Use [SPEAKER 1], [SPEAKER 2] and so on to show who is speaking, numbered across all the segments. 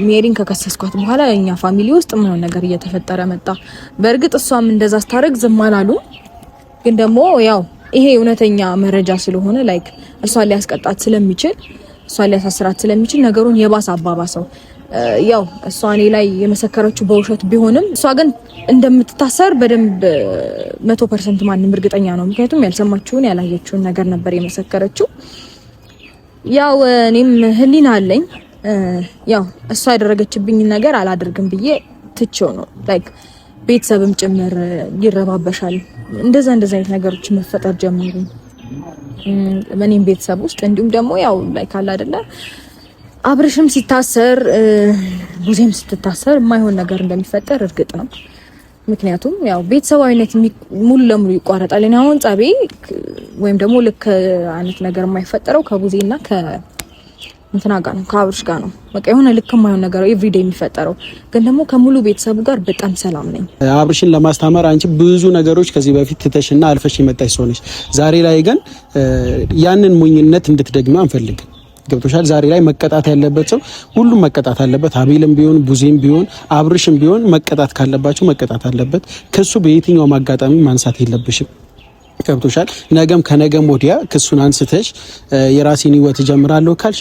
[SPEAKER 1] ሜሪን ከከሰስኳት በኋላ እኛ ፋሚሊ ውስጥ ምን ነገር እየተፈጠረ መጣ። በእርግጥ እሷም እንደዛ ስታረግ ዝም አላሉ። ግን ደግሞ ያው ይሄ እውነተኛ መረጃ ስለሆነ ላይክ እሷን ሊያስቀጣት ስለሚችል እሷን ሊያሳስራት ስለሚችል ነገሩን የባሰ አባባሰው። ያው እሷ እኔ ላይ የመሰከረችው በውሸት ቢሆንም እሷ ግን እንደምትታሰር በደንብ 100% ማንም እርግጠኛ ነው። ምክንያቱም ያልሰማችውን ያላየችውን ነገር ነበር የመሰከረችው። ያው እኔም ህሊና አለኝ። ያው እሷ ያደረገችብኝ ነገር አላደርግም ብዬ ትቼው ነው ላይክ ቤተሰብም ጭምር ይረባበሻል። እንደዛ አይነት ነገሮች መፈጠር ጀመሩ በእኔም ቤተሰብ ውስጥ። እንዲሁም ደግሞ ያው ላይክ አለ አይደለ አብርሽም ሲታሰር ቡዜም ስትታሰር የማይሆን ነገር እንደሚፈጠር እርግጥ ነው። ምክንያቱም ያው ቤተሰባዊነት ሙሉ ለሙሉ ይቋረጣል። እኔ አሁን ጸቤ ወይም ደግሞ ልክ አይነት ነገር የማይፈጠረው ከቡዜና እንትና ጋር ነው ከአብርሽ ጋር ነው። በቃ የሆነ ልክ የማይሆን ነገር ኤቭሪዴይ የሚፈጠረው ግን ደግሞ ከሙሉ ቤተሰቡ ጋር በጣም ሰላም ነኝ።
[SPEAKER 2] አብርሽን ለማስተማር አንቺ ብዙ ነገሮች ከዚህ በፊት ትተሽና አልፈሽ የመጣሽ ሰው ነሽ። ዛሬ ላይ ግን ያንን ሞኝነት እንድትደግሚ አንፈልግም። ገብቶሻል? ዛሬ ላይ መቀጣት ያለበት ሰው ሁሉም መቀጣት አለበት። አቤልም ቢሆን ቡዜም ቢሆን አብርሽም ቢሆን መቀጣት ካለባቸው መቀጣት አለበት። ክሱ በየትኛው አጋጣሚ ማንሳት የለብሽም። ገብቶሻል? ነገም ከነገም ወዲያ ክሱን አንስተሽ የራሴን ህይወት ጀምራለሁ ካልሽ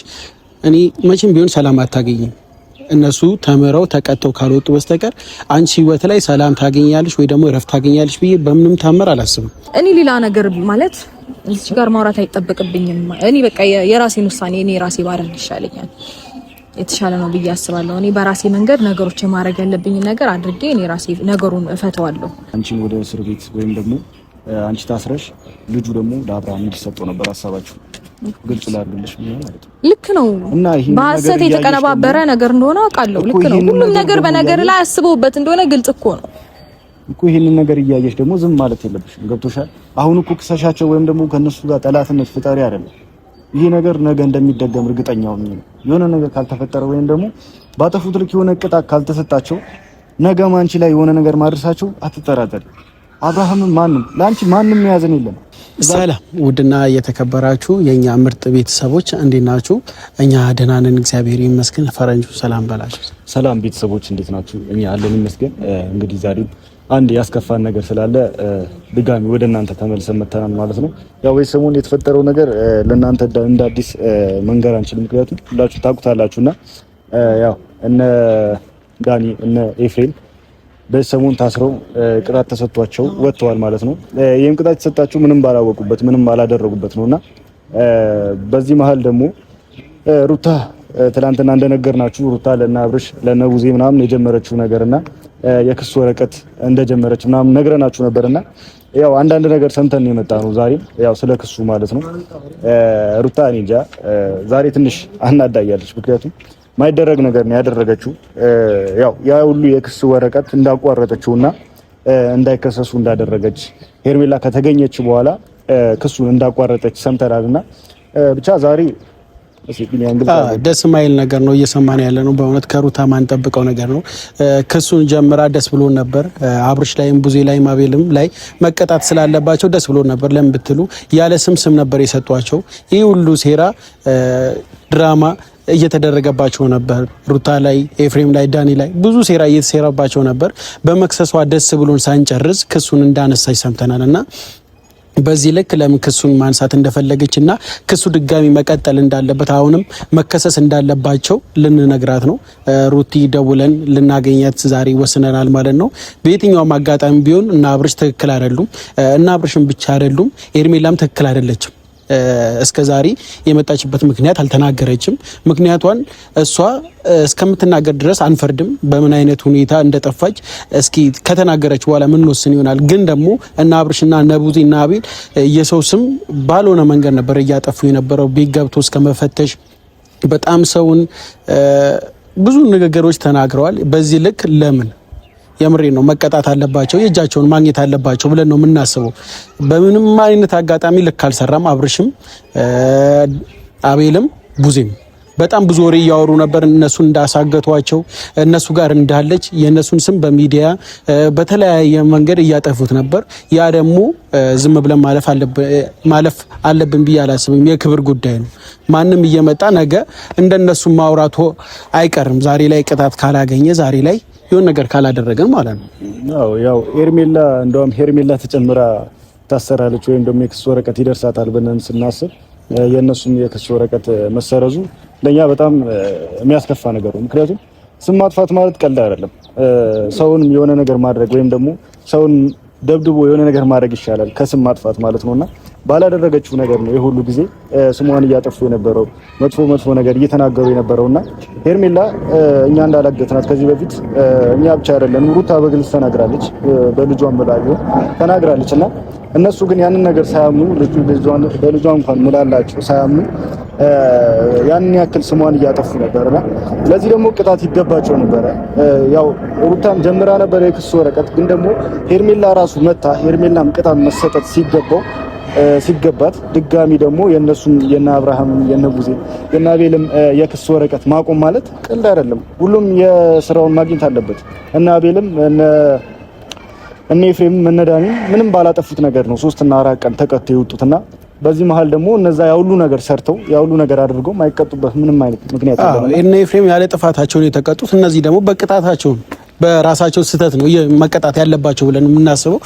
[SPEAKER 2] እኔ መቼም ቢሆን ሰላም አታገኝም። እነሱ ተምረው ተቀጥተው ካልወጡ በስተቀር አንቺ ህይወት ላይ ሰላም ታገኛለሽ ወይ ደግሞ እረፍት ታገኛለሽ ብዬ በምንም ታመር አላስብም።
[SPEAKER 1] እኔ ሌላ ነገር ማለት እዚህ ጋር ማውራት አይጠበቅብኝም። እኔ በቃ የራሴን ውሳኔ እኔ ራሴ ባደርግ ይሻለኛል፣ የተሻለ ነው ብዬ አስባለሁ። እኔ በራሴ መንገድ ነገሮች ማድረግ ያለብኝ ነገር አድርጌ እኔ ራሴ ነገሩን እፈተዋለሁ።
[SPEAKER 3] አንቺም ወደ እስር ቤት ወይም ደግሞ አንቺ ታስረሽ ልጁ ደግሞ ለአብርሃም እንዲሰጠው ነበር ሀሳባችሁ። ግልጽ ላድርግልሽ ማለት ነው።
[SPEAKER 1] ልክ ነው። በሐሰት የተቀነባበረ ነገር እንደሆነ አውቃለሁ። ልክ ነው። ሁሉም ነገር በነገር ላይ አስበውበት እንደሆነ ግልጽ እኮ ነው
[SPEAKER 3] እኮ። ይሄንን ነገር እያየሽ ደግሞ ዝም ማለት የለብሽም። ገብቶሻል? አሁን እኮ ክሰሻቸው ወይም ደግሞ ከነሱ ጋር ጠላትነት ፍጠሪ አይደለም። ይሄ ነገር ነገ እንደሚደገም እርግጠኛው ነኝ። የሆነ ነገር ካልተፈጠረ ወይም ደግሞ ባጠፉት ልክ የሆነ ቅጣት ካልተሰጣቸው ነገ ማንቺ ላይ የሆነ ነገር ማድረሳቸው አትጠራጠሪ። አብርሃም ለአንቺ ማንም ያዘን የለም።
[SPEAKER 2] ሰላም ውድና የተከበራችሁ የኛ ምርጥ ቤተሰቦች እንዴት ናችሁ? እኛ ደህና ነን፣ እግዚአብሔር ይመስገን። ፈረንጁ ሰላም በላችሁ።
[SPEAKER 3] ሰላም ቤተሰቦች እንዴት ናችሁ? እኛ አለን ይመስገን። እንግዲህ ዛሬ አንድ ያስከፋን ነገር ስላለ ድጋሚ ወደ እናንተ ተመልሰን መተናል ማለት ነው። ያው ሰሞኑን የተፈጠረው ነገር ለእናንተ እንደ አዲስ መንገር አንችልም፣ ምክንያቱም ሁላችሁ ታውቁታላችሁና ያው እነ ዳኒ እነ ኤፍሬም በሰሞን ታስረው ቅጣት ተሰጥቷቸው ወጥተዋል ማለት ነው። ይሄን ቅጣት ተሰጣቸው ምንም ባላወቁበት ምንም ባላደረጉበት ነውና በዚህ መሀል ደግሞ ሩታ ትላንትና እንደነገርናችሁ ሩታ ለና አብርሽ ለነቡዜ ምናምን የጀመረችው ነገርና የክስ ወረቀት እንደጀመረች ምናምን ነግረናችሁ ነበርና ያው አንዳንድ ነገር ሰምተን የመጣ ነው ዛሬ ያው ስለ ክሱ ማለት ነው። ሩታ እኔ እንጃ ዛሬ ትንሽ አናዳያለች፣ ምክንያቱም ማይደረግ ነገር ነው ያደረገችው። ያው ያ ሁሉ የክስ ወረቀት እንዳቋረጠችውና እንዳይከሰሱ እንዳደረገች ሄርሜላ ከተገኘች በኋላ ክሱን እንዳቋረጠች ሰምተናልና ብቻ ዛሬ
[SPEAKER 2] ደስ ማይል ነገር ነው እየሰማን ያለ ነው። በእውነት ከሩታ ማን ጠብቀው ነገር ነው። ክሱን ጀምራ ደስ ብሎ ነበር። አብርሽ ላይም ቡዜ ላይም አቤልም ላይ መቀጣት ስላለባቸው ደስ ብሎ ነበር። ለምን ብትሉ ያለ ስም ነበር የሰጧቸው። ይህ ሁሉ ሴራ ድራማ እየተደረገባቸው ነበር። ሩታ ላይ፣ ኤፍሬም ላይ፣ ዳኒ ላይ ብዙ ሴራ እየተሰራባቸው ነበር። በመክሰሷ ደስ ብሎን ሳንጨርስ ክሱን እንዳነሳች ሰምተናልና በዚህ ልክ ለምን ክሱን ማንሳት እንደፈለገችና ክሱ ድጋሚ መቀጠል እንዳለበት አሁንም መከሰስ እንዳለባቸው ልንነግራት ነው። ሩቲ ደውለን ልናገኛት ዛሬ ወስነናል ማለት ነው። በየትኛውም አጋጣሚ ቢሆን እና አብርሽ ትክክል አይደሉም እና አብርሽም ብቻ አይደሉም፣ ኤርሜላም ትክክል አይደለችም። እስከዛሬ የመጣችበት ምክንያት አልተናገረችም። ምክንያቷን እሷ እስከምትናገር ድረስ አንፈርድም። በምን አይነት ሁኔታ እንደጠፋች እስኪ ከተናገረች በኋላ ምን ወስን ይሆናል። ግን ደግሞ እና አብርሽና እና ቡዜ እና አቤል የሰው ስም ባልሆነ መንገድ ነበር እያጠፉ የነበረው። ቤት ገብቶ እስከመፈተሽ በጣም ሰውን ብዙ ንግግሮች ተናግረዋል። በዚህ ልክ ለምን የምሬ ነው መቀጣት አለባቸው፣ የእጃቸውን ማግኘት አለባቸው ብለን ነው የምናስበው። በምንም አይነት አጋጣሚ ልክ አልሰራም አብርሽም አቤልም ቡዜም በጣም ብዙ ወሬ እያወሩ ነበር። እነሱ እንዳሳገቷቸው እነሱ ጋር እንዳለች የእነሱን ስም በሚዲያ በተለያየ መንገድ እያጠፉት ነበር። ያ ደግሞ ዝም ብለን ማለፍ አለብን ብዬ አላስብም። የክብር ጉዳይ ነው። ማንም እየመጣ ነገ እንደነሱ ማውራቱ አይቀርም። ዛሬ ላይ ቅጣት ካላገኘ ዛሬ ላይ የሆነ ነገር ካላደረገን ማለት ነው።
[SPEAKER 3] ያው ሄርሜላ እንደውም ሄርሜላ ተጨምራ ታሰራለች ወይም ደግሞ የክስ ወረቀት ይደርሳታል ብለን ስናስብ የእነሱም የክስ ወረቀት መሰረዙ ለኛ በጣም የሚያስከፋ ነገር ነው። ምክንያቱም ስም ማጥፋት ማለት ቀልድ አይደለም። ሰውን የሆነ ነገር ማድረግ ወይም ደግሞ ሰውን ደብድቦ የሆነ ነገር ማድረግ ይሻላል ከስም ማጥፋት ማለት ነውና ባላደረገችው ነገር ነው የሁሉ ጊዜ ስሟን እያጠፉ የነበረው መጥፎ ነገር እየተናገሩ የነበረውና ሄርሜላ እኛ እንዳላገትናት ከዚህ በፊት እኛ ብቻ አይደለም ሩታ በግልጽ ተናግራለች፣ በልጇን በላዩ ተናግራለችና እነሱ ግን ያንን ነገር ሳያምኑ በልጇ እንኳን ሙላላቸው ሳያምኑ ያንን ያክል ስሟን እያጠፉ ነበርና ለዚህ ደግሞ ቅጣት ይገባቸው ነበር። ያው ሩታም ጀምራ ነበር የክስ ወረቀት፣ ግን ደግሞ ሄርሜላ ራሱ መታ ሄርሜላም ቅጣት መሰጠት ሲገባት ድጋሚ ደግሞ የነሱም የነ አብርሃም የነ ቡዜ የነ አቤልም የክስ ወረቀት ማቆም ማለት ቀልድ አይደለም። ሁሉም የስራውን ማግኘት አለበት። እና አቤልም እነ ኤፍሬም እነ ዳኒ ምንም ባላጠፉት ነገር ነው 3 እና 4 ቀን ተቀጥተው የወጡትና በዚህ መሃል ደግሞ እነዛ ያውሉ ነገር ሰርተው ያውሉ ነገር አድርገው ማይቀጡበት ምንም አይነት ምክንያት የለም።
[SPEAKER 2] እነ ኤፍሬም ያለ ጥፋታቸው ነው የተቀጡት። እነዚህ ደግሞ በቅጣታቸው በራሳቸው ስህተት ነው መቀጣት ያለባቸው ብለን የምናስበው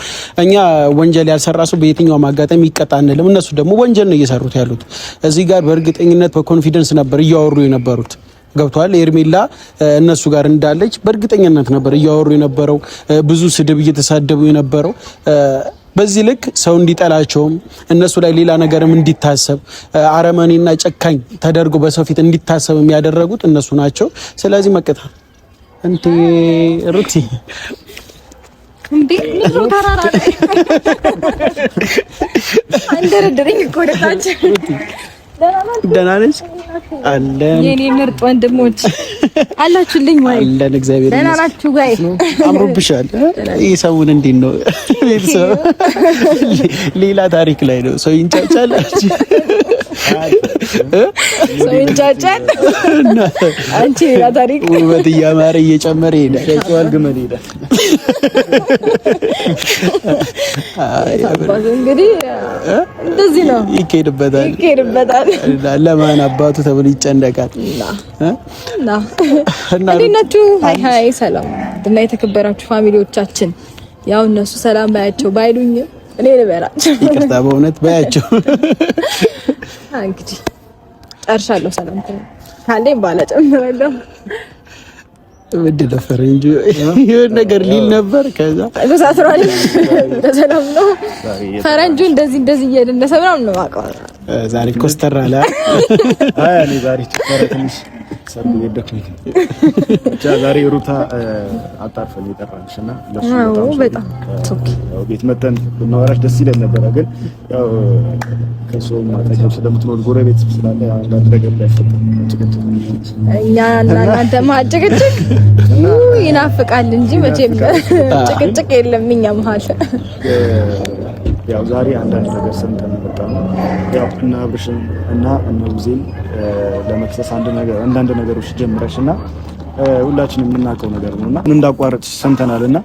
[SPEAKER 2] እኛ። ወንጀል ያልሰራ ሰው በየትኛውም አጋጣሚ ይቀጣ አንልም። እነሱ ደግሞ ወንጀል ነው እየሰሩት ያሉት። እዚህ ጋር በእርግጠኝነት በኮንፊደንስ ነበር እያወሩ የነበሩት። ገብቷል። ሄርሜላ እነሱ ጋር እንዳለች በእርግጠኝነት ነበር እያወሩ የነበረው። ብዙ ስድብ እየተሳደቡ የነበረው በዚህ ልክ ሰው እንዲጠላቸውም እነሱ ላይ ሌላ ነገርም እንዲታሰብ አረመኔና ጨካኝ ተደርጎ በሰው ፊት እንዲታሰብ የሚያደርጉት እነሱ ናቸው። ስለዚህ መቀጣ እንዴ ሩቲ
[SPEAKER 1] እንዴ ነው ተራራ አንደረደረኝ እኮ ወደታች
[SPEAKER 2] ደህና ነሽ? አለን
[SPEAKER 1] የኔ ምርጥ ወንድሞች አላችሁልኝ ወይ?
[SPEAKER 2] አለን እግዚአብሔር
[SPEAKER 1] ደህና ናችሁ ወይ?
[SPEAKER 2] አምሮብሻል። ይሄ ሰውን እንዴት ነው ቤተሰብ ሌላ ታሪክ ላይ ነው ሰው ይንጫጫል።
[SPEAKER 1] ሰው ይንጫጫል። አንቺ ሌላ ታሪክ
[SPEAKER 2] ውበት እያማረ እየጨመረ ይሄዳል። ሸዋል ግመል ይሄዳል።
[SPEAKER 1] እንግዲህ እንደዚህ ነው ይኬድበታል።
[SPEAKER 2] ለማን አባቱ ተብሎ ይጨነቃል።
[SPEAKER 1] እና እንዴት ናችሁ? ሃይ ሰላም እና የተከበራችሁ ፋሚሊዎቻችን፣ ያው እነሱ ሰላም ባያቸው ባይሉኝ እኔ ልበላቸው።
[SPEAKER 2] ይቅርታ በእውነት ባያቸው።
[SPEAKER 1] እንግዲህ ጨርሻለሁ። ሰላም ካለኝ ባላ ጨምራለሁ።
[SPEAKER 2] ምንድነው ፈረንጁ ይሄን ነገር ሊል ነበር። ከዛ
[SPEAKER 1] በሳትሯል በሰላም ነው ፈረንጁ እንደዚህ እየደነሰ ምናምን ነው ማቀው።
[SPEAKER 2] ዛሬ ኮስተር አለ።
[SPEAKER 3] እኔ ዛሬ ትንሽ ሰርግ እየደከመኝ ብቻ ዛሬ ሩታ አጣርፈን ይጠራልሽና ለሱ
[SPEAKER 1] በጣም ቶክ
[SPEAKER 3] ያው ቤት መተን ብናወራሽ ደስ ይለን ነበር፣ ግን ያው ከሰው ማጠቀም ስለምትኖር ጎረቤት ስላለ አንዳንድ ነገር ላይ ፈጠን
[SPEAKER 1] እኛ እናንተ ማጭቅጭቅ ይናፍቃል እንጂ መቼም ጭቅጭቅ የለም እኛ መሀል።
[SPEAKER 3] ያው ዛሬ አንዳንድ ነገር ሰምተን መጣን። ያው እና አብርሽን እና እነ ቡዜን ለመክሰስ አንዳንድ ነገሮች ጀምረሽና ሁላችንም የምናውቀው ነገር ነውና ምን እንዳቋረጥሽ ሰምተናልና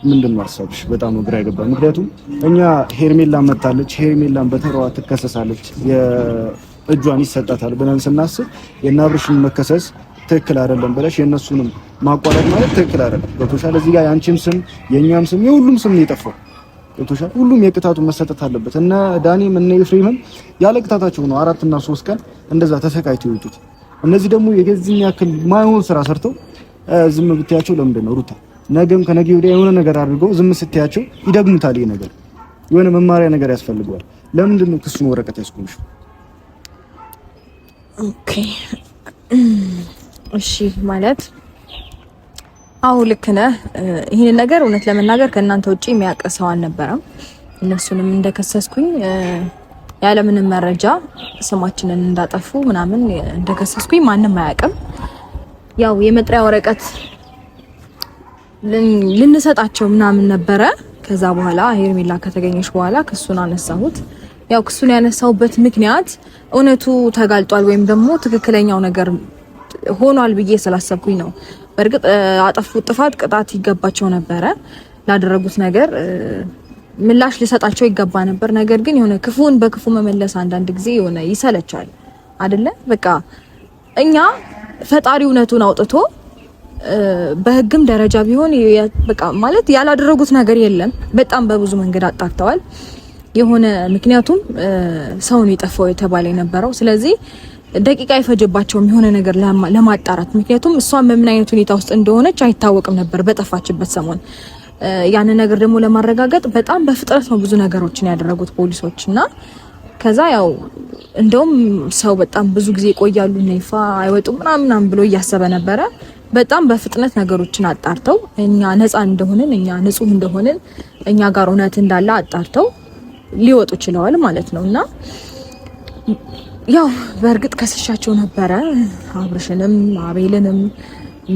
[SPEAKER 3] ምንድን ነው ሀሳብሽ? በጣም ግራ ያገባል። ምክንያቱም እኛ ሄርሜላን መታለች፣ ሄርሜላን በተራዋ ትከሰሳለች፣ የእጇን ይሰጣታል ብለን ስናስብ የእነ አብርሽን መከሰስ ትክክል አይደለም ብለሽ የእነሱንም ማቋረጥ ማለት ትክክል አይደለም። በቶሻል እዚህ ጋር የአንቺም ስም የእኛም ስም የሁሉም ስም ነው የጠፋው። በቶሻል ሁሉም የቅጣቱ መሰጠት አለበት። እና ዳኒም እና ኤፍሬምም ያለ ቅጣታቸው ነው 4 እና 3 ቀን እንደዛ ተሰቃይተው ይወጡት። እነዚህ ደግሞ የገዝኛ ያክል ማይሆን ስራ ሰርተው ዝም ብትያቸው ለምንድን ነው ሩታ ነገም ከነገ ወዲያ የሆነ ነገር አድርገው ዝም ስትያቸው ይደግሙታል። ይሄ ነገር የሆነ መማሪያ ነገር ያስፈልገዋል። ለምንድን ነው ክሱን ወረቀት ያስቆምሽው?
[SPEAKER 1] ኦኬ እሺ ማለት አው ልክ ነህ። ይሄን ነገር እውነት ለመናገር ከእናንተ ውጪ የሚያውቅ ሰው አልነበረም። እነሱንም እንደከሰስኩኝ ያለምንም መረጃ ስማችንን እንዳጠፉ ምናምን እንደከሰስኩኝ ማንም አያውቅም። ያው የመጥሪያ ወረቀት ልንሰጣቸው ምናምን ነበረ። ከዛ በኋላ ሄርሜላ ከተገኘች በኋላ ክሱን አነሳሁት። ያው ክሱን ያነሳውበት ምክንያት እውነቱ ተጋልጧል ወይም ደግሞ ትክክለኛው ነገር ሆኗል ብዬ ስላሰብኩኝ ነው። በርግጥ አጠፉት ጥፋት ቅጣት ይገባቸው ነበረ። ላደረጉት ነገር ምላሽ ሊሰጣቸው ይገባ ነበር። ነገር ግን የሆነ ክፉን በክፉ መመለስ አንዳንድ ጊዜ የሆነ ይሰለቻል አይደለ? በቃ እኛ ፈጣሪ እውነቱን አውጥቶ በህግም ደረጃ ቢሆን በቃ ማለት ያላደረጉት ነገር የለም። በጣም በብዙ መንገድ አጣርተዋል። የሆነ ምክንያቱም ሰውን የጠፋው የተባለ የነበረው ስለዚህ ደቂቃ አይፈጅባቸውም የሆነ ነገር ለማጣራት። ምክንያቱም እሷን በምን አይነት ሁኔታ ውስጥ እንደሆነች አይታወቅም ነበር በጠፋችበት ሰሞን። ያን ነገር ደግሞ ለማረጋገጥ በጣም በፍጥነት ነው ብዙ ነገሮችን ያደረጉት ፖሊሶች እና ከዛ ያው እንደውም ሰው በጣም ብዙ ጊዜ ይቆያሉ ነይፋ አይወጡም ምናምን ብሎ እያሰበ ነበረ። በጣም በፍጥነት ነገሮችን አጣርተው እኛ ነፃ እንደሆነን እኛ ንጹህ እንደሆነን እኛ ጋር እውነት እንዳለ አጣርተው ሊወጡ ችለዋል ማለት ነውና ያው በእርግጥ ከስሻቸው ነበረ አብርሽንም አቤልንም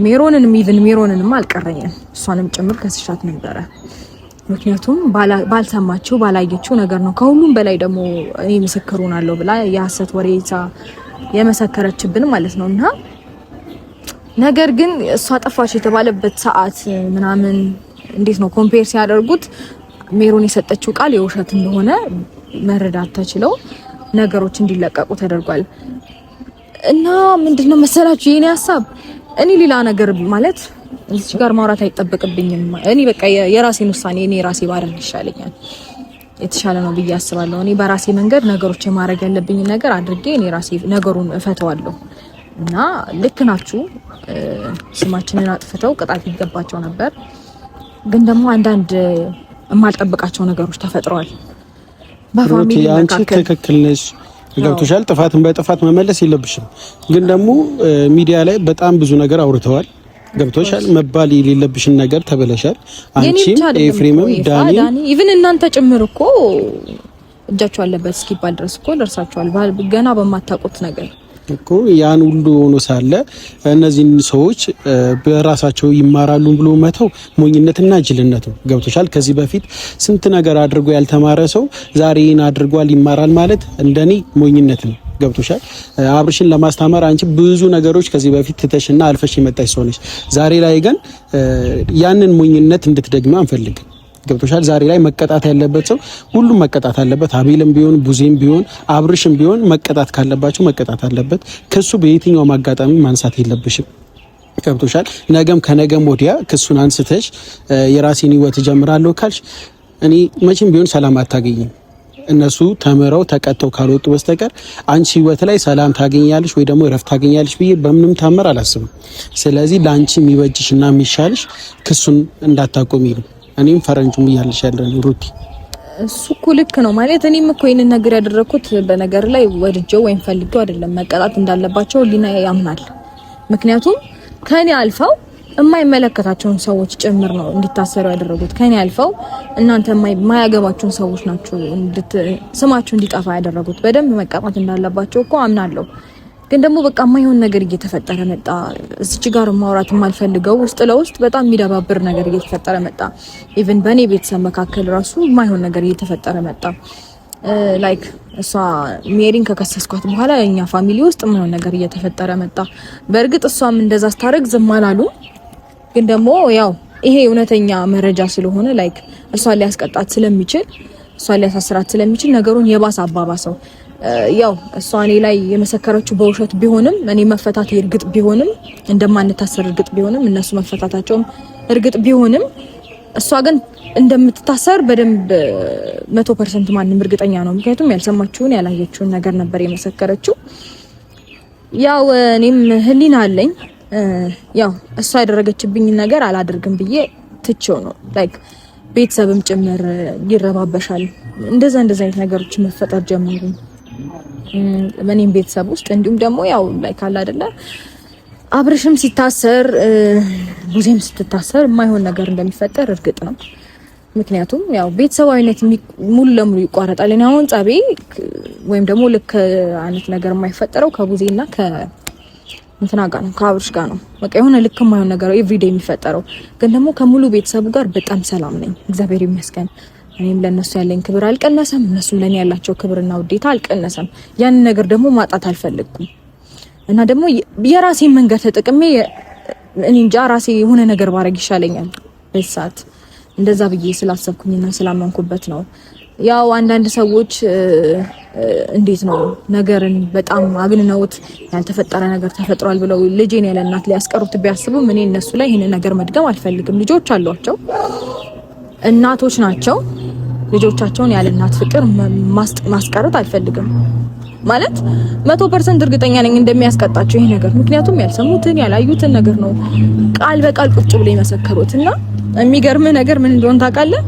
[SPEAKER 1] ሜሮንንም አልቀረኝም እሷንም ጭምር ከስሻት ነበረ። ምክንያቱም ባልሰማችሁ ባላየችው ነገር ነው። ከሁሉም በላይ ደግሞ እኔ ምስክሩን አለው ብላ የሐሰት ወሬታ የመሰከረችብን ማለት ነውና ነገር ግን እሷ ጠፋች የተባለበት ሰዓት ምናምን እንዴት ነው ኮምፔር ሲያደርጉት ሜሮን የሰጠችው ቃል የውሸት እንደሆነ መረዳት ተችለው ነገሮች እንዲለቀቁ ተደርጓል። እና ምንድነው መሰላችሁ የኔ ሐሳብ እኔ ሌላ ነገር ማለት እዚህ ጋር ማውራት አይጠበቅብኝም። እኔ በቃ የራሴን ውሳኔ እኔ ራሴ ባደርግ ይሻለኛል የተሻለ ነው ብዬ አስባለሁ። እኔ በራሴ መንገድ ነገሮች ማድረግ ያለብኝ ነገር አድርጌ እኔ ራሴ ነገሩን እፈተዋለሁ። እና ልክ ናችሁ ስማችንን አጥፍተው ቅጣት ይገባቸው ነበር። ግን ደግሞ አንዳንድ የማልጠብቃቸው ነገሮች ተፈጥረዋል በፋሚሊ መካከል።
[SPEAKER 2] ትክክል ነሽ ገብቶሻል። ጥፋትን በጥፋት መመለስ የለብሽም። ግን ደግሞ ሚዲያ ላይ በጣም ብዙ ነገር አውርተዋል ገብቶሻል። መባል የሌለብሽን ነገር ተበለሻል። አንቺም ኤፍሬምም ዳኒ
[SPEAKER 1] ኢቭን እናንተ ጭምር እኮ እጃችሁ አለበት እስኪባል ድረስ እኮ ደርሳችኋል ገና በማታውቁት ነገር
[SPEAKER 2] እኮ ያን ሁሉ ሆኖ ሳለ እነዚህን ሰዎች በራሳቸው ይማራሉ ብሎ መተው ሞኝነትና ጅልነት ነው ገብቶሻል። ከዚህ በፊት ስንት ነገር አድርጎ ያልተማረ ሰው ዛሬን አድርጓል ይማራል ማለት እንደኔ ሞኝነት ነው ገብቶሻል። አብርሽን ለማስተማር አንቺ ብዙ ነገሮች ከዚህ በፊት ትተሽና አልፈሽ የመጣሽ ሰው ነሽ። ዛሬ ላይ ግን ያንን ሞኝነት እንድትደግሚ አንፈልግም ገብቶሻል። ዛሬ ላይ መቀጣት ያለበት ሰው ሁሉም መቀጣት አለበት። አቤልም ቢሆን ቡዜም ቢሆን አብርሽም ቢሆን መቀጣት ካለባቸው መቀጣት አለበት። ክሱ በየትኛውም አጋጣሚ ማንሳት የለብሽም ገብቶሻል። ነገም ከነገም ወዲያ ክሱን አንስተሽ የራሴን ህይወት ጀምራለሁ ካልሽ እኔ መቼም ቢሆን ሰላም አታገኝም። እነሱ ተምረው ተቀጥተው ካልወጡ በስተቀር አንቺ ህይወት ላይ ሰላም ታገኛለሽ ወይ ደግሞ እረፍት ታገኛለሽ ብዬ በምንም ታመር አላስብም። ስለዚህ ላንቺ የሚበጅሽና የሚሻልሽ ክሱን እንዳታቆሚ ነው። እኔም ፈረንጁም እያልሽ ያለን ሩቲ
[SPEAKER 1] እሱ እኮ ልክ ነው ማለት እኔም እኮ ይሄንን ነገር ያደረኩት በነገር ላይ ወድጄው ወይም ፈልጌው አይደለም። መቀጣት እንዳለባቸው ሊና ያምናል። ምክንያቱም ከኔ አልፈው የማይመለከታቸውን ሰዎች ጭምር ነው እንዲታሰሩ ያደረጉት። ከኔ አልፈው እናንተ የማያገባቸውን ሰዎች ናቸው ስማቸው እንዲጠፋ ያደረጉት። በደንብ መቀጣት እንዳለባቸው እኮ አምናለሁ። ግን ደግሞ በቃ የማይሆን ነገር እየተፈጠረ መጣ። እዚች ጋር ማውራት የማልፈልገው ውስጥ ለውስጥ በጣም የሚደባብር ነገር እየተፈጠረ መጣ። ኢቭን በእኔ ቤተሰብ መካከል ራሱ የማይሆን ነገር እየተፈጠረ መጣ። ላይክ እሷ ሜሪን ከከሰስኳት በኋላ እኛ ፋሚሊ ውስጥ የማይሆን ነገር እየተፈጠረ መጣ። በእርግጥ እሷም እንደዛ ስታረግ ዝም አላሉ። ግን ደግሞ ያው ይሄ እውነተኛ መረጃ ስለሆነ ላይክ እሷ ሊያስቀጣት ስለሚችል እሷ ሊያሳስራት ስለሚችል ነገሩን የባሰ አባባሰው። ያው እሷ እኔ ላይ የመሰከረችው በውሸት ቢሆንም እኔ መፈታት እርግጥ ቢሆንም እንደማንታሰር እርግጥ ቢሆንም እነሱ መፈታታቸውም እርግጥ ቢሆንም እሷ ግን እንደምትታሰር በደንብ 100% ማንም እርግጠኛ ነው። ምክንያቱም ያልሰማችውን ያላየችውን ነገር ነበር የመሰከረችው። ያው እኔም ህሊና አለኝ። ያው እሷ ያደረገችብኝ ነገር አላደርግም ብዬ ትቼው ነው ላይክ ቤተሰብም ጭምር ይረባበሻል። እንደዛ አይነት ነገሮች መፈጠር ጀመሩ በእኔም ቤተሰብ ውስጥ። እንዲሁም ደግሞ ያው ላይክ አለ አይደለ አብርሽም ሲታሰር ቡዜም ስትታሰር የማይሆን ነገር እንደሚፈጠር እርግጥ ነው። ምክንያቱም ያው ቤተሰባዊነት ሙሉ ለሙሉ ይቋረጣል። እኔ አሁን ጸቤ ወይም ደግሞ ልክ አይነት ነገር የማይፈጠረው ከቡዜና እንትና ጋር ነው ከአብርሽ ጋር ነው። በቃ የሆነ ልክ የማይሆን ነገር ኤቭሪዴይ የሚፈጠረው ግን ደግሞ ከሙሉ ቤተሰቡ ጋር በጣም ሰላም ነኝ እግዚአብሔር ይመስገን። እኔም ለነሱ ያለኝ ክብር አልቀነሰም፣ እነሱም ለኔ ያላቸው ክብርና ውዴታ አልቀነሰም። ያን ነገር ደግሞ ማጣት አልፈልኩም እና ደግሞ የራሴን መንገድ ተጠቅሜ እኔ እንጃ ራሴ የሆነ ነገር ባረግ ይሻለኛል በሰዓት እንደዛ ብዬ ስላሰብኩኝና ስላመንኩበት ነው። ያው አንዳንድ ሰዎች እንዴት ነው ነገርን በጣም አግንነውት ያልተፈጠረ ነገር ተፈጥሯል ብለው ልጄን ያለ እናት ሊያስቀሩት ቢያስቡም እኔ እነሱ ላይ ይሄን ነገር መድገም አልፈልግም። ልጆች አሏቸው፣ እናቶች ናቸው። ልጆቻቸውን ያለ እናት ፍቅር ማስቀረት አልፈልግም። ማለት 100% እርግጠኛ ነኝ እንደሚያስቀጣቸው ይሄ ነገር። ምክንያቱም ያልሰሙትን ያላዩትን ነገር ነው ቃል በቃል ቁጭ ብለው የመሰከሩትና የሚገርም ነገር ምን እንደሆነ ታውቃለህ?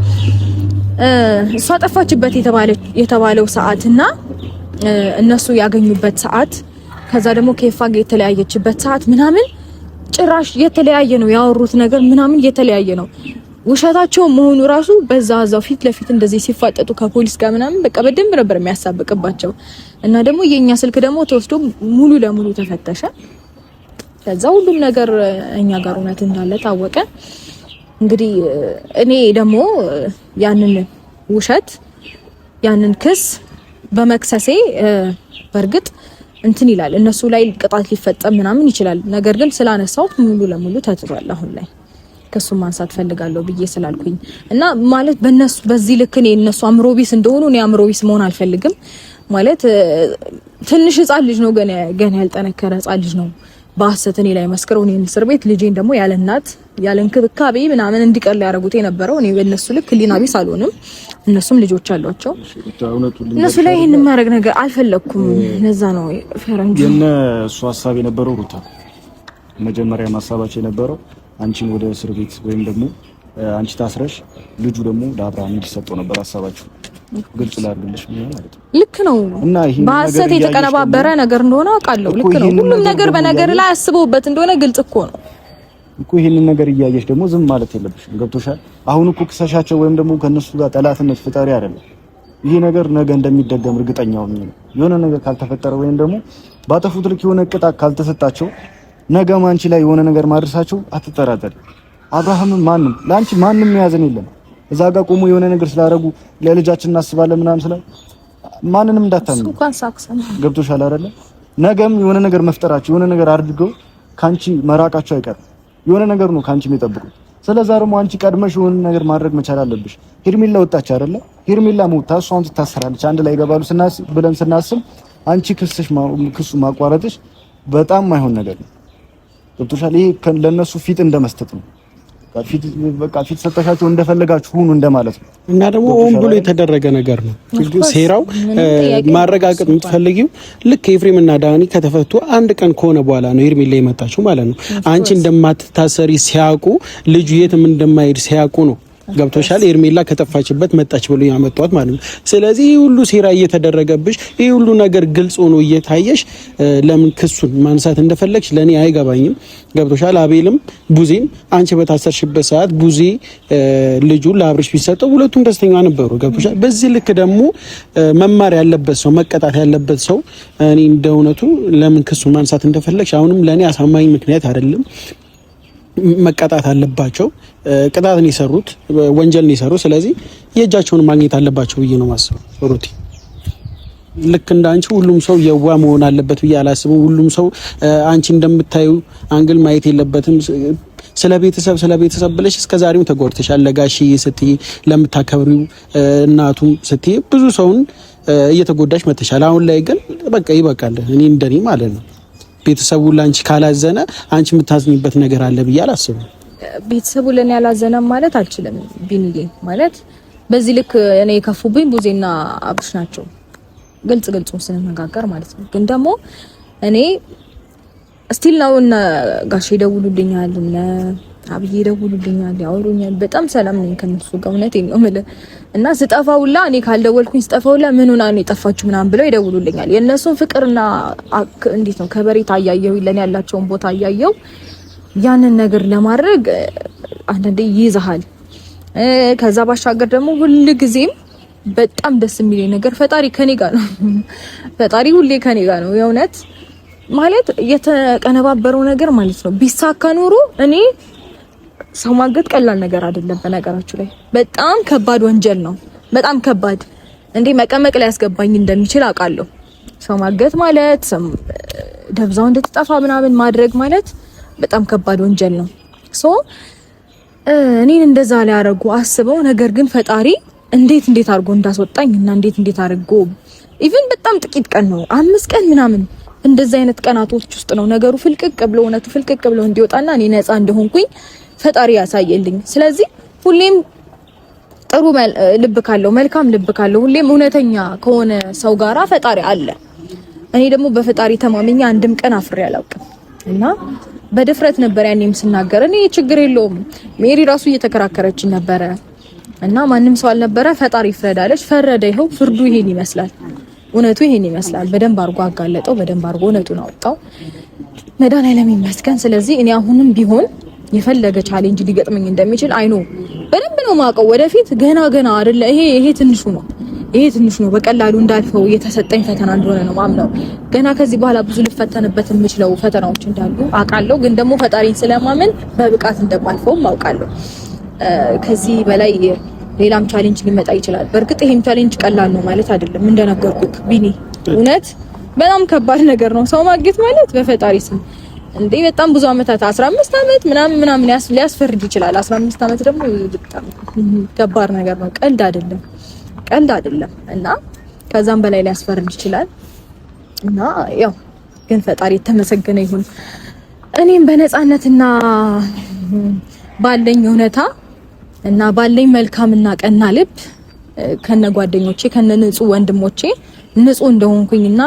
[SPEAKER 1] እሷ ጠፋችበት የተባለው ሰዓትና እነሱ ያገኙበት ሰዓት ከዛ ደግሞ ከይፋ ጋር የተለያየችበት ሰዓት ምናምን ጭራሽ የተለያየ ነው። ያወሩት ነገር ምናምን የተለያየ ነው። ውሸታቸው መሆኑ ራሱ በዛው ፊት ለፊት እንደዚህ ሲፋጠጡ ከፖሊስ ጋር ምናምን በቃ በደንብ ነበር የሚያሳብቅባቸው። እና ደግሞ የኛ ስልክ ደግሞ ተወስዶ ሙሉ ለሙሉ ተፈተሸ። ከዛ ሁሉም ነገር እኛ ጋር እውነት እንዳለ ታወቀ። እንግዲህ እኔ ደግሞ ያንን ውሸት ያንን ክስ በመክሰሴ በርግጥ እንትን ይላል እነሱ ላይ ቅጣት ሊፈጸም ምናምን ይችላል። ነገር ግን ስላነሳሁት ሙሉ ለሙሉ ተትሯል። አሁን ላይ ከሱ ማንሳት ፈልጋለሁ ብዬ ስላልኩኝ እና ማለት በእነሱ በዚህ ልክ እኔ እነሱ አምሮቢስ እንደሆኑ እኔ አምሮቢስ መሆን አልፈልግም። ማለት ትንሽ ህፃን ልጅ ነው፣ ገና ያልጠነከረ ህፃን ልጅ ነው። በሐሰት እኔ ላይ መስክረው እኔን እስር ቤት ልጄን ደግሞ ያለ እናት ያለ እንክብካቤ ምናምን እንዲቀር ያደረጉት የነበረው እኔ በእነሱ ልክ ህሊና ቢስ አልሆንም። እነሱም ልጆች አሏቸው። እነሱ ላይ ይሄን የሚያደርግ ነገር አልፈለኩም። ለዛ ነው ፈረንጁ
[SPEAKER 3] የነሱ ሐሳብ የነበረው ሩታ መጀመሪያ ማሳባቸው የነበረው አንቺን ወደ እስር ቤት ወይም ደግሞ አንቺ ታስረሽ ልጁ ደግሞ ለአብርሃም እንዲሰጠው ነበር ሐሳባቸው። ግልጽ ላድርግልሽ ማለት ነው።
[SPEAKER 1] ልክ ነው። በሐሰት የተቀነባበረ ነገር እንደሆነ አውቃለሁ። ልክ ነው። ሁሉም ነገር በነገር ላይ አስበውበት እንደሆነ ግልጽ እኮ ነው
[SPEAKER 3] እኮ። ይሄንን ነገር እያየሽ ደግሞ ዝም ማለት የለብሽም። ገብቶሻል? አሁን እኮ ክሰሻቸው ወይም ደግሞ ከነሱ ጋር ጠላትነት ፍጠሪ አይደለም። ይሄ ነገር ነገ እንደሚደገም እርግጠኛው ነኝ። የሆነ ነገር ካልተፈጠረ ወይም ደግሞ ባጠፉት ልክ የሆነ ቅጣት ካልተሰጣቸው ነገ አንቺ ላይ የሆነ ነገር ማድረሳቸው አትጠራጠሪ። አብርሃም ለአንቺ ማንም ያዘን የለም። እዛ ጋር ቆሞ የሆነ ነገር ስላደረጉ ለልጃችን እናስባለን ምናምን ስለ ማንንም እንዳታምኑ። ገብቶሻል አይደለ? ነገም የሆነ ነገር መፍጠራቸው የሆነ ነገር አድርገው ካንቺ መራቃቸው አይቀርም። የሆነ ነገር ነው ካንቺ የሚጠብቁት። ስለዛ ደግሞ አንቺ ቀድመሽ የሆነ ነገር ማድረግ መቻል አለብሽ። ሄርሜላ ወጣች አይደለ? ሄርሜላ ሞታ እሷን ትታሰራለች፣ አንድ ላይ ይገባሉ ብለን ስናስብ አንቺ ክሱ ማቋረጥሽ በጣም ማይሆን ነገር ነው። ገብቶሻል? ይሄ ለነሱ ፊት እንደመስጠት ነው። ፊት ሰጠሻቸው እንደፈለጋችሁ ሁኑ እንደማለት ነው። እና ደግሞ ኦን ብሎ የተደረገ ነገር ነው። ሴራው ማረጋገጥ የምትፈልጊው ልክ ኤፍሬም እና ዳኒ ከተፈቱ አንድ ቀን ከሆነ በኋላ ነው ሄርሜላ የመጣችው ማለት ነው። አንቺ እንደማትታሰሪ ሲያውቁ ልጁ የትም እንደማይሄድ ሲያውቁ ነው። ገብቶሻል? ሄርሜላ ከጠፋችበት መጣች ብሎ ያመጣት ማለት ነው። ስለዚህ ይህ ሁሉ ሴራ እየተደረገብሽ ይህ ሁሉ ነገር ግልጽ ሆኖ እየታየሽ ለምን ክሱን ማንሳት እንደፈለግሽ ለኔ አይገባኝም። ገብቶሻል? አቤልም ቡዜም አንቺ በታሰርሽበት ሰዓት ቡዜ ልጁ ለአብርሽ ቢሰጠው ሁለቱም ደስተኛ ነበሩ። ገብቶሻል? በዚህ ልክ ደግሞ መማር ያለበት ሰው መቀጣት ያለበት ሰው እኔ እንደውነቱ ለምን ክሱን ማንሳት እንደፈለግሽ አሁንም ለኔ አሳማኝ ምክንያት አይደለም። መቀጣት አለባቸው። ቅጣት ነው የሰሩት፣ ወንጀል ነው የሰሩት። ስለዚህ የእጃቸውን ማግኘት አለባቸው ብዬ ነው ማስበው። ሩቲ ልክ እንዳንቺ ሁሉም ሰው የዋ መሆን አለበት ብዬ አላስብም። ሁሉም ሰው አንቺ እንደምታዩ አንግል ማየት የለበትም። ስለ ቤተሰብ ብለሽ እስከዛሬው ተጎድተሻል። ለጋሽዬ ስትይ ለምታከብሪው እናቱም ስትይ ብዙ ሰውን እየተጎዳሽ መተሻል። አሁን ላይ ግን በቃ ይበቃል። እኔ እንደኔ ማለት ነው ቤተሰቡ ላንቺ ካላዘነ አንቺ የምታዝኝበት ነገር አለ ብዬ አላስብም።
[SPEAKER 1] ቤተሰቡ ለኔ ያላዘነም ማለት አልችልም ቢኒዬ። ማለት በዚህ ልክ እኔ የከፉብኝ ቡዜና አብርሽ ናቸው። ግልጹን ስንነጋገር ማለት ነው። ግን ደግሞ እኔ ስቲል ነው እና ጋሽ ይደውሉልኛል እና አብይ ይደውሉልኛል፣ ያወሩኛል። በጣም ሰላም ነኝ ከነሱ ጋር እውነቴን ነው የምልህ። እና ስጠፋውላ እኔ ካልደወልኩኝ ስጠፋውላ ምን ሆና ነው የጠፋችሁ ምናምን ብለው ይደውሉልኛል። የእነሱን ፍቅርና እንዴት ነው ከበሬታ አያየው ለኔ ያላቸውን ቦታ አያየው። ያንን ነገር ለማድረግ አንዳንዴ ይይዛል። ከዛ ባሻገር ደግሞ ሁልጊዜም በጣም ደስ የሚለኝ ነገር ፈጣሪ ከኔ ጋር ነው። ፈጣሪ ሁሌ ከኔ ጋር ነው የእውነት ማለት የተቀነባበረው ነገር ማለት ነው ቢሳካ ኖሮ እኔ ሰው ማገት ቀላል ነገር አይደለም። በነገራችሁ ላይ በጣም ከባድ ወንጀል ነው። በጣም ከባድ እንዴ መቀመቅ ላይ ያስገባኝ እንደሚችል አውቃለሁ። ሰው ማገት ማለት ደብዛው እንድትጠፋ ምናምን ማድረግ ማለት በጣም ከባድ ወንጀል ነው። ሶ እኔን እንደዛ ላይ ያደረጉ አስበው፣ ነገር ግን ፈጣሪ እንዴት አድርጎ እንዳስወጣኝ እና እንዴት አድርጎ ኢቭን በጣም ጥቂት ቀን ነው 5 ቀን ምናምን እንደዚህ አይነት ቀናቶች ውስጥ ነው ነገሩ ፍልቅቅ ብሎ እውነቱ ፍልቅቅ ብሎ እንዲወጣና እኔ ነፃ እንደሆንኩኝ ፈጣሪ ያሳየልኝ። ስለዚህ ሁሌም ጥሩ ልብ ካለው መልካም ልብ ካለው ሁሌም እውነተኛ ከሆነ ሰው ጋራ ፈጣሪ አለ። እኔ ደግሞ በፈጣሪ ተማምኜ አንድም ቀን አፍሬ አላውቅም እና በድፍረት ነበር ያኔም ስናገር እኔ ችግር የለውም ሜሪ ራሱ እየተከራከረች ነበረ እና ማንም ሰው አልነበረ። ፈጣሪ ይፍረዳለች፣ ፈረደ። ይኸው ፍርዱ ይሄን ይመስላል፣ እውነቱ ይሄን ይመስላል። በደንብ አርጎ አጋለጠው፣ በደንብ አርጎ እውነቱን አወጣው። መድኃኒዓለም ይመስገን። ስለዚህ እኔ አሁንም ቢሆን የፈለገ ቻሌንጅ ሊገጥመኝ እንደሚችል አይኖ በደንብ ነው ማውቀው። ወደፊት ገና አይደለ ይሄ ትንሹ ነው። በቀላሉ እንዳልፈው የተሰጠኝ ፈተና እንደሆነ ነው ማምነው። ገና ከዚህ በኋላ ብዙ ልፈተንበት የምችለው ፈተናዎች እንዳሉ አውቃለሁ። ግን ደግሞ ፈጣሪን ስለማመን በብቃት እንደማልፈውም አውቃለሁ። ከዚህ በላይ ሌላም ቻሌንጅ ሊመጣ ይችላል። በእርግጥ ይሄም ቻሌንጅ ቀላል ነው ማለት አይደለም። እንደነገርኩክ ቢኒ እውነት በጣም ከባድ ነገር ነው ሰው ማግኘት ማለት በፈጣሪ ስም እንዴ በጣም ብዙ አመታት 15 አመት ምናምን ሊያስፈርድ ይችላል። 15 አመት ደግሞ በጣም ከባድ ነገር ነው። ቀልድ አይደለም እና ከዛም በላይ ሊያስፈርድ ይችላል እና ያው ግን ፈጣሪ የተመሰገነ ይሁን። እኔም በነፃነትና ባለኝ እውነታ እና ባለኝ መልካምና ቀና ልብ ከነ ጓደኞቼ ከነ ንጹህ ወንድሞቼ ንጹህ እንደሆንኩኝና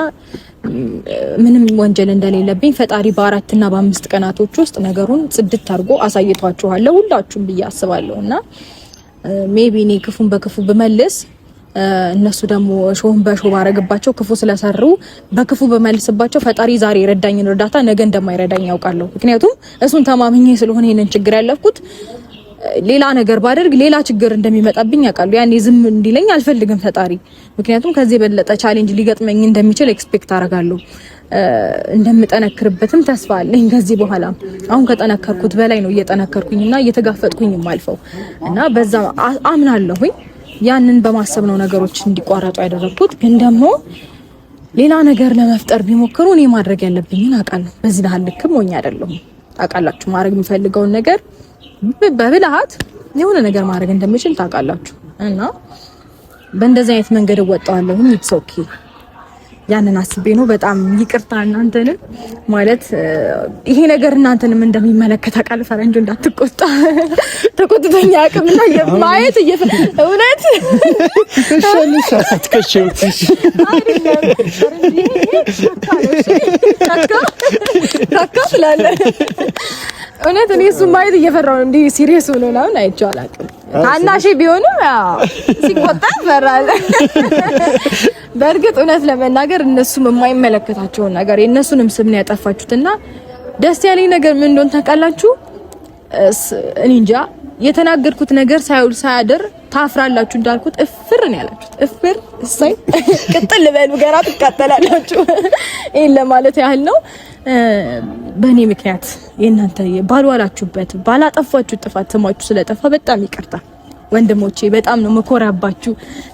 [SPEAKER 1] ምንም ወንጀል እንደሌለብኝ ፈጣሪ በ4 እና በ5 ቀናቶች ውስጥ ነገሩን ጽድት አድርጎ አሳይቷችኋል ሁላችሁም ብዬ አስባለሁና ሜቢ እኔ ክፉን በክፉ በመልስ እነሱ ደግሞ ሾህን በሾህ ባረግባቸው ክፉ ስለሰሩ በክፉ በመልስባቸው ፈጣሪ ዛሬ ረዳኝን እርዳታ ነገ እንደማይረዳኝ ያውቃለሁ። ምክንያቱም እሱን ተማምኜ ስለሆነ ይሄንን ችግር ያለፍኩት ሌላ ነገር ባደርግ ሌላ ችግር እንደሚመጣብኝ ያውቃለሁ። ያኔ ዝም እንዲለኝ አልፈልግም ፈጣሪ። ምክንያቱም ከዚህ በለጠ ቻሌንጅ ሊገጥመኝ እንደሚችል ኤክስፔክት አደርጋለሁ። እንደምጠነክርበትም ተስፋ አለኝ። ከዚህ በኋላ አሁን ከጠነከርኩት በላይ ነው እየጠነከርኩኝና እየተጋፈጥኩኝ የማልፈው እና በዛ አምናለሁኝ። ያንን በማሰብ ነው ነገሮች እንዲቋረጡ ያደረኩት። ግን ደግሞ ሌላ ነገር ለመፍጠር ቢሞክሩ እኔ ማድረግ ያለብኝን አውቃለሁ። በዚህ ልክም ሞኝ አይደለሁም። ታውቃላችሁ ማድረግ የምፈልገውን ነገር በብልሃት የሆነ ነገር ማድረግ እንደምችል ታውቃላችሁ እና በእንደዚህ አይነት መንገድ እወጣዋለሁ። ኢትስ ኦኬ። ያንን አስቤ ነው። በጣም ይቅርታ እናንተንም ማለት ይሄ ነገር እናንተንም እንደሚመለከት አቃል ፈረንጆ እንዳትቆጣ ተቆጥቶኛ አቅምና የማየት እውነት
[SPEAKER 2] ሸልሻት ከሽውትሽ
[SPEAKER 1] ታካ ስላለ እውነት እኔ እሱ ማየት እየፈራው ነው። እንዴ ሲሪየስ ሆኖ ነው አይቼው አላውቅም። ታናሽ ቢሆንም ሲቆጣ ፈራል። በእርግጥ እውነት ለመናገር እነሱም የማይመለከታቸውን ነገር የእነሱንም ስም ነው ያጠፋችሁትና ደስ ያለኝ ነገር ምን እንደሆነ ታውቃላችሁ? እኔ እንጃ የተናገርኩት ነገር ሳይውል ሳያድር ታፍራላችሁ እንዳልኩት እፍር ነው ያላችሁት። እፍር እሳይ ቅጥል በሉ ገራ ትቃጠላላችሁ። ይሄን ለማለት ያህል ነው። በእኔ ምክንያት የእናንተ ባልዋላችሁበት ባላጠፋችሁ ጥፋት ስማችሁ ስለጠፋ በጣም ይቅርታ ወንድሞቼ። በጣም ነው መኮራባችሁ፣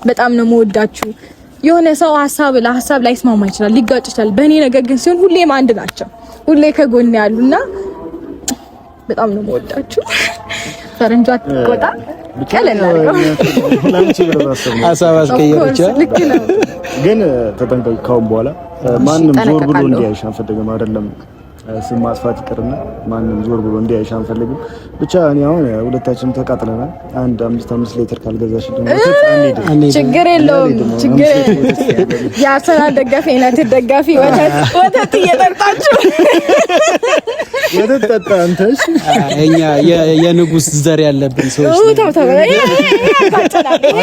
[SPEAKER 1] በጣም ነው መወዳችሁ። የሆነ ሰው ለሀሳብ ላይ ስማማ ይችላል፣ ሊጋጭ ይችላል። በእኔ ነገር ግን ሲሆን ሁሌም አንድ ናቸው፣ ሁሌ ከጎን ያሉና በጣም ነው መወዳችሁ። ፈረንጇት ቆጣ ቀለል አድርገው
[SPEAKER 3] ላንቺ ብለሽ
[SPEAKER 2] ሀሳብ አስቀየረች።
[SPEAKER 1] ልክ ነው
[SPEAKER 3] ግን ተጠንቀቂ። ካሁን በኋላ ማንም ዞር ብሎ እንዲያይሽ አንፈልግም። አይደለም ስም ማጥፋት ይቅርና ማንም ዞር ብሎ እንዲያይሽ አንፈልግም። ብቻ እኔ አሁን ሁለታችንም ተቃጥለናል። 5 ሊትር ካልገዛሽልኝ
[SPEAKER 1] ችግር የለውም። ችግር የአርሰናል ደጋፊ የዩናይትድ ደጋፊ ወተት እየጠጣችሁ
[SPEAKER 3] ወተት ጠጣ አንተሽ።
[SPEAKER 2] እኛ የንጉስ ዘር ያለብን ሰዎች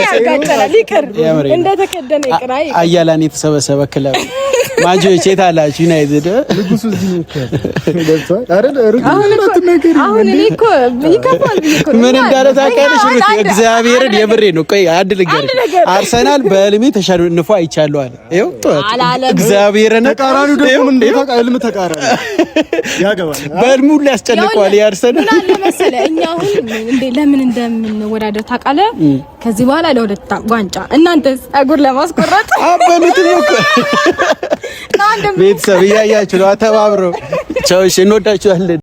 [SPEAKER 1] ያጋጨናል። ይቅር እንደተከደነ ይቅር።
[SPEAKER 2] አያላን የተሰበሰበ ክለብ ማጆች የት አላችሁ? ዩናይትድ
[SPEAKER 3] ንጉሱ እዚህ ገብቷል አይደል?
[SPEAKER 1] አሁን እኔ እኮ ይከፋል እኮ
[SPEAKER 2] ምን እንዳለ ታውቂያለሽ? እግዚአብሔርን የብሬ ነው። ቆይ አንድ ልንገርሽ፣ አርሰናል በህልሜ ተሸንፎ አይቻለሁ አለ። ይኸው እግዚአብሔርን
[SPEAKER 3] ተቃራኒው ደግሞ እንዴት ታውቃለህ? ተቃራኒ ያገባል
[SPEAKER 2] በህልሙ ሁሉ ያስጨንቀዋል። የአርሰናል
[SPEAKER 1] ምን አለ መሰለህ እኛ አሁን ለምን እንደምንወዳደር ታውቃለህ? ከዚህ በኋላ ለሁለት ዋንጫ እናንተስ ጸጉር ለማስቆረጥ
[SPEAKER 2] አበሉት ነው ቤተሰብ እያያችሁ ነው። ተባብረው ቻው። እሺ እንወዳችኋለን።